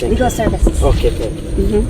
Legal services. Okay, thank you.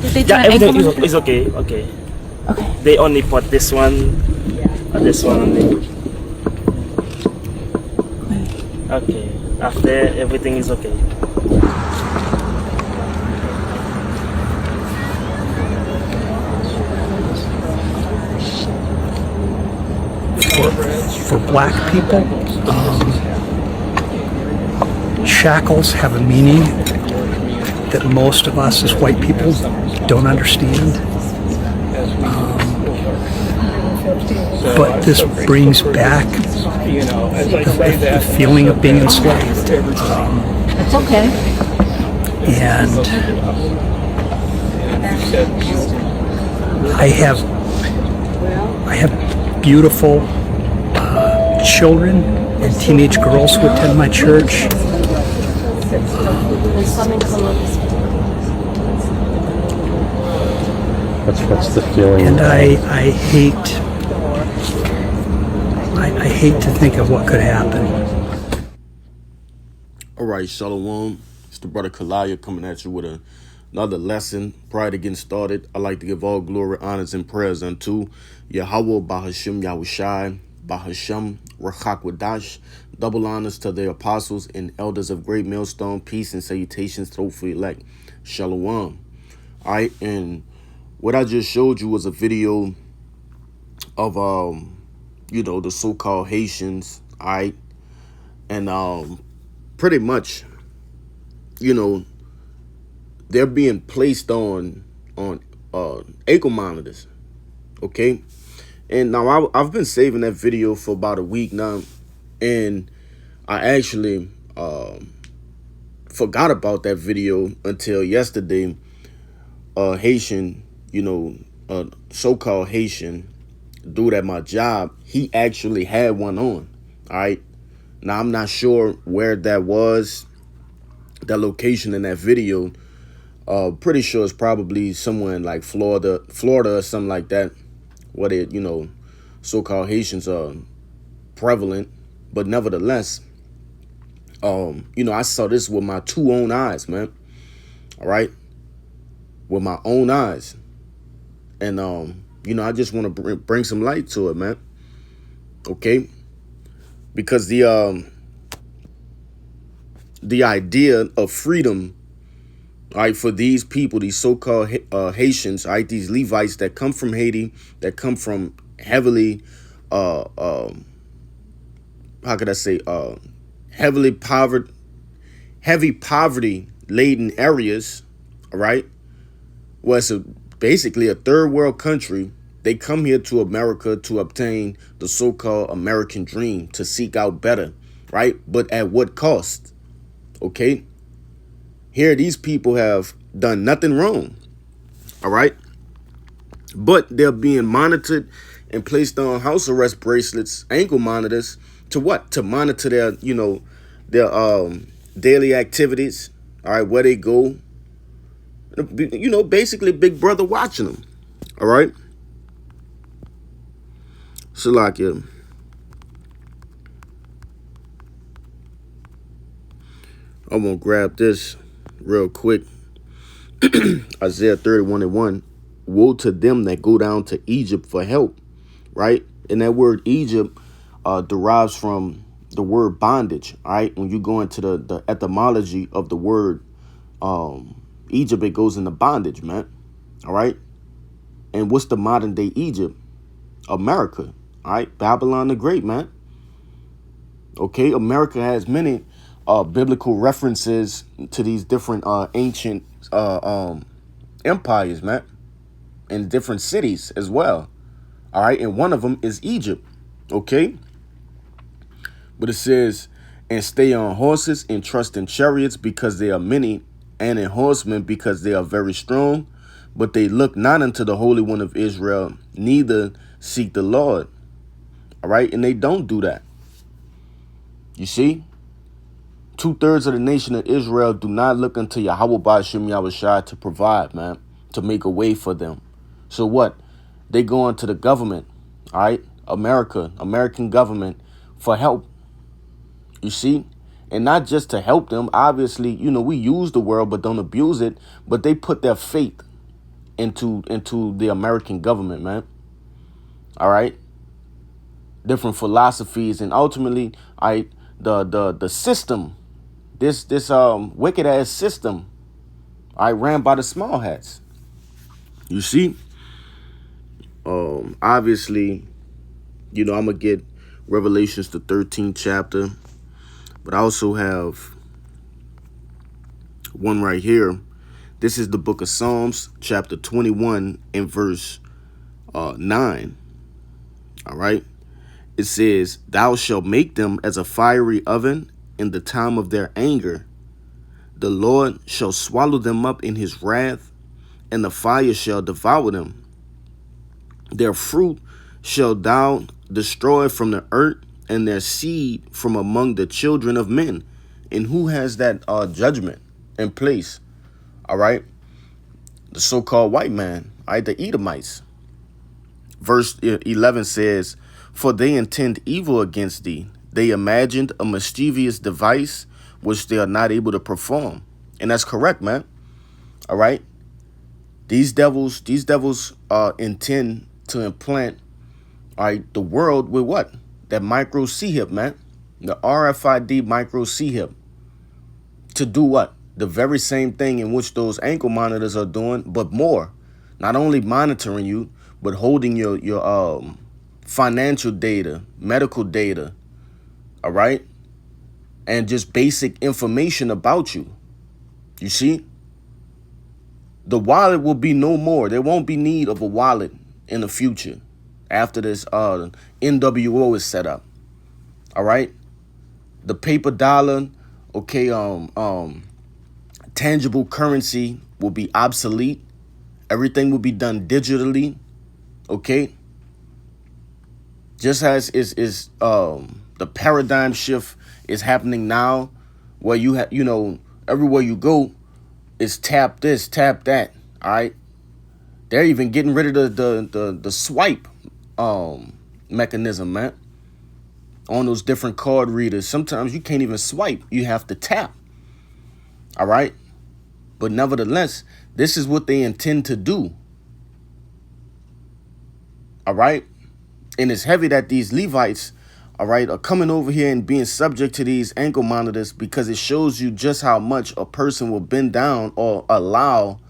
Did they do Yeah, an everything ankle is, monitor? is okay. Okay. Okay. They only put this one and this one only. Okay. After everything is okay. For black people, shackles have a meaning that most of us as white people don't understand. But this brings back the feeling of being enslaved. It's okay. And I have beautiful children and teenage girls who attend my church. What's the feeling? And I hate to think of what could happen. All right, Shalom. It's the brother Kalaya coming at you with another lesson. Prior to getting started, I'd like to give all glory, honors, and prayers unto Yahweh, Bahashim Yahushai, Bahasham Rachakwadash. Double honors to the apostles and elders of Great Millstone. Peace and salutations to the hopefully elect. Shalom. All right, and what I just showed you was a video of the so-called Haitians. All right, and pretty much, they're being placed on ankle monitors, okay? And now I've been saving that video for about a week now, and I actually forgot about that video until yesterday. Haitian, so-called Haitian dude at my job, he actually had one on, all right? Now, I'm not sure where that was, that location in that video. Pretty sure it's probably somewhere in like Florida or something like that, where they, so-called Haitians are prevalent. But nevertheless, I saw this with my two own eyes, man. All right, with my own eyes, and I just want to bring some light to it, man. Okay, because the idea of freedom, all right, for these people, these so-called Haitians, all right, these Levites that come from Haiti, that come from heavily, how could I say, heavy poverty-laden areas, all right, where it's basically a third world country. They come here to America to obtain the so-called American dream, to seek out better, right? But at what cost? Okay? Here, these people have done nothing wrong, all right? But they're being monitored and placed on house arrest bracelets, ankle monitors, to what? To monitor their, their daily activities, all right, where they go. Basically Big Brother watching them, all right? Shalakia. I'm going to grab this real quick. Isaiah 31:1. Woe to them that go down to Egypt for help, right? And that word Egypt derives from the word bondage, all right? When you go into the etymology of the word Egypt, it goes into bondage, man, all right? And what's the modern day Egypt? America, all right? Babylon the Great, man. Okay, America has many biblical references to these different ancient empires, man, and different cities as well. All right, and one of them is Egypt. Okay, but it says, and stay on horses and trust in chariots because they are many, and in horsemen because they are very strong. But they look not unto the Holy One of Israel, neither seek the Lord. All right, and they don't do that. You see? 2/3 of the nation of Israel do not look unto Yahweh Ba'ashim Yahushai to provide, man, to make a way for them. So what? They go into the government, all right? American government for help. You see? And not just to help them. Obviously, you know, we use the world but don't abuse it. But they put their faith into the American government, man. All right? Different philosophies, and ultimately, all right, the system, this wicked ass system, all right, ran by the small hats. You see? Obviously, you know, I'm gonna get Revelations the 13th chapter, but I also have one right here. This is the book of Psalms, chapter 21 and verse 9. All right. It says, "Thou shalt make them as a fiery oven in the time of their anger. The Lord shall swallow them up in his wrath, and the fire shall devour them. Their fruit shall thou destroy from the earth, and their seed from among the children of men." And who has that judgment in place? All right. The so-called white man, all right, the Edomites. Verse 11 says, "For they intend evil against thee. They imagined a mischievous device which they are not able to perform." And that's correct, man. All right. These devils intend to implant, all right, the world with what? That micro C-hip, man. The RFID micro C-hip. To do what? The very same thing in which those ankle monitors are doing, but more. Not only monitoring you, but holding your financial data, medical data, all right? And just basic information about you. You see? The wallet will be no more. There won't be need of a wallet in the future after this NWO is set up. All right? The paper dollar, okay, tangible currency will be obsolete. Everything will be done digitally. Okay? Just as is the paradigm shift is happening now, where you have, you know, everywhere you go is tap this, tap that. All right. They're even getting rid of the swipe mechanism, man. On those different card readers. Sometimes you can't even swipe. You have to tap. All right. But nevertheless, this is what they intend to do. All right. And it's heavy that these Levites, all right, are coming over here and being subject to these ankle monitors, because it shows you just how much a person will bend down or allow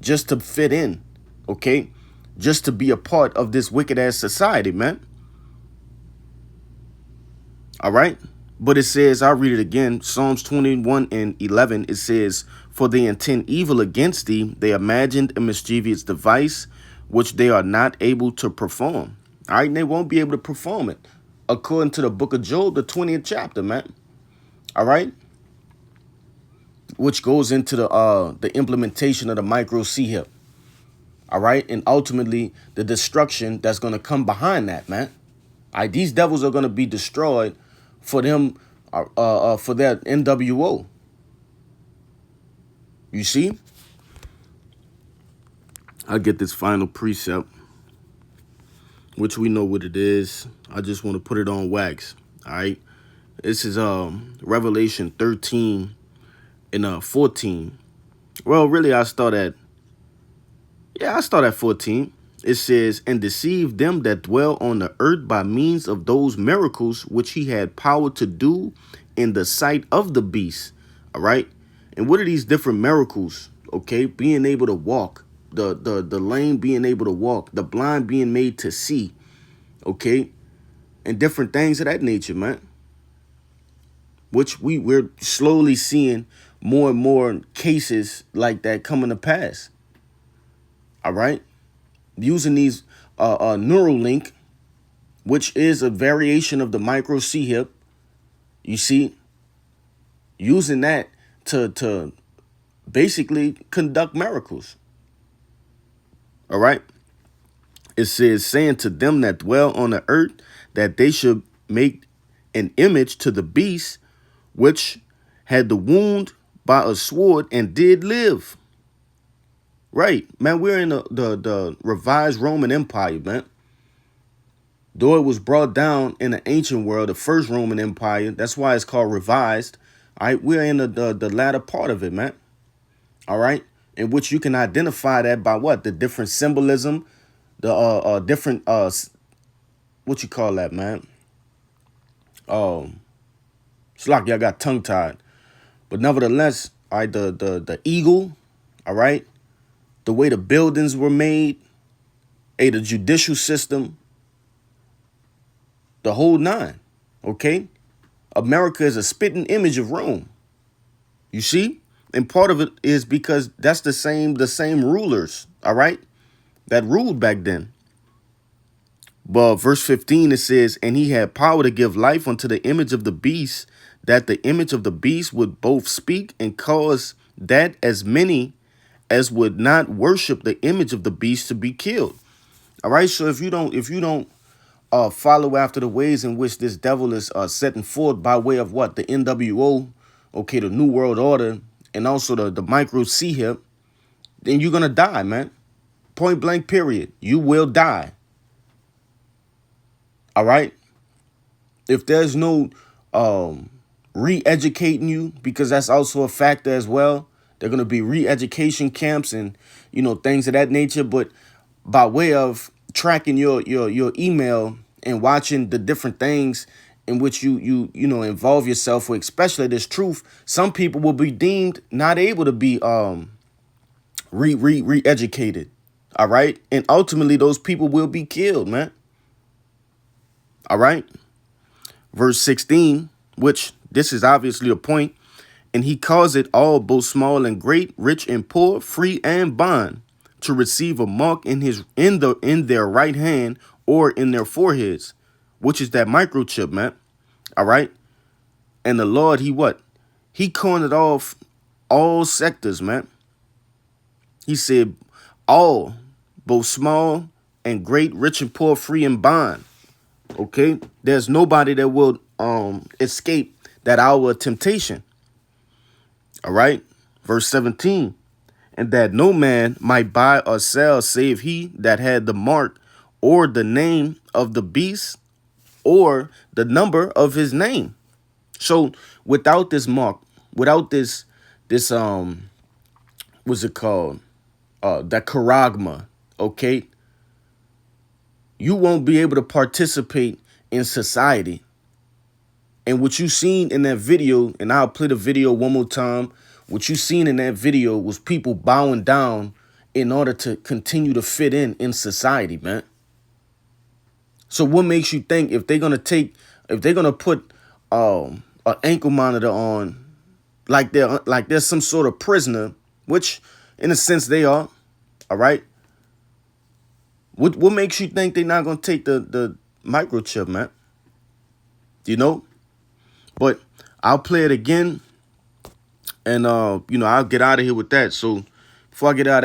just to fit in. Okay. Just to be a part of this wicked ass society, man. All right. But it says, I'll read it again. Psalms 21 and 11. It says, "For they intend evil against thee. They imagined a mischievous device, which they are not able to perform." All right. And they won't be able to perform it. According to the book of Job, the 20th chapter, man. All right. Which goes into the implementation of the micro C-hip. All right. And ultimately the destruction that's going to come behind that, man. All right. These devils are going to be destroyed for them, for their NWO. You see? I'll get this final precept, which we know what it is. I just want to put it on wax. All right. This is Revelation 13 and 14. Well, really, I start at 14. It says, "And deceive them that dwell on the earth by means of those miracles which he had power to do in the sight of the beast." All right. And what are these different miracles? Okay. Being able to walk, the lame being able to walk, the blind being made to see. Okay. And different things of that nature, man. Which we're slowly seeing more and more cases like that coming to pass. All right. Using these Neuralink, which is a variation of the micro C-hip. You see, using that to basically conduct miracles. All right. It says, saying to them that dwell on the earth, that they should make an image to the beast, which had the wound by a sword and did live. Right, man. We're in the revised Roman Empire, man. Though it was brought down in the ancient world, the first Roman Empire, that's why it's called revised. All right, we're in the latter part of it, man. All right, in which you can identify that by what? The different symbolism, the different what you call that, man? It's like y'all got tongue tied, but nevertheless, all right, the eagle, all right, the way the buildings were made, the judicial system. The whole nine, okay? America is a spitting image of Rome. You see? And part of it is because that's the same rulers, all right, that ruled back then. But verse 15, it says, and he had power to give life unto the image of the beast, that the image of the beast would both speak and cause that as many as would not worship the image of the beast to be killed. All right, so if you don't follow after the ways in which this devil is setting forth by way of what? The NWO, okay, the New World Order, and also the micro C here, then you're going to die, man. Point blank, period. You will die. All right? If there's no re-educating you, because that's also a factor as well, they're going to be re-education camps and, you know, things of that nature, but by way of tracking your email and watching the different things in which you involve yourself with, especially this truth, some people will be deemed not able to be re-educated. All right. And ultimately those people will be killed, man. All right. Verse 16, which this is obviously a point. And he caused it all, both small and great, rich and poor, free and bond, to receive a mark in their right hand or in their foreheads, which is that microchip, man. All right. And the Lord, he cornered off all sectors, man. He said all, both small and great, rich and poor, free and bond. Okay. There's nobody that will escape that hour of temptation. All right. Verse 17. And that no man might buy or sell save he that had the mark or the name of the beast or the number of his name. So without this mark, without this what's it called? That charagma, okay? You won't be able to participate in society. And what you seen in that video, and I'll play the video one more time. What you seen in that video was people bowing down in order to continue to fit in society, man. So what makes you think if they're gonna put an ankle monitor on, like they're some sort of prisoner, which in a sense they are, all right? What makes you think they're not gonna take the microchip, man? You know? But I'll play it again. And, I'll get out of here with that. So before I get out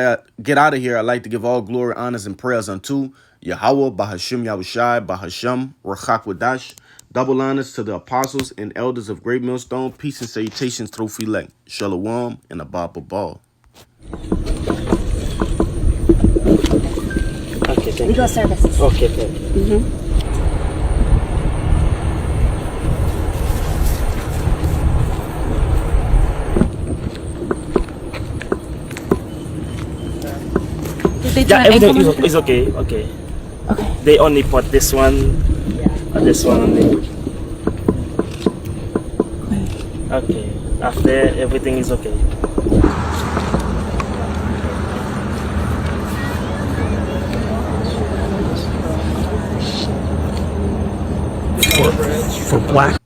of here, I'd like to give all glory, honors, and prayers unto Yahweh, Bahashim Yahushai, Bahasham, Rachak Wadash. Double honors to the apostles and elders of Great Millstone. Peace and salutations, Trophy Lek. Shalom and Abba Ball. Okay, thank Legal you. services. Okay, thank you. Did they do Yeah, an everything ankle monitor? is okay. Okay. Okay. They only put this one, this one only. Okay. After everything is okay. For black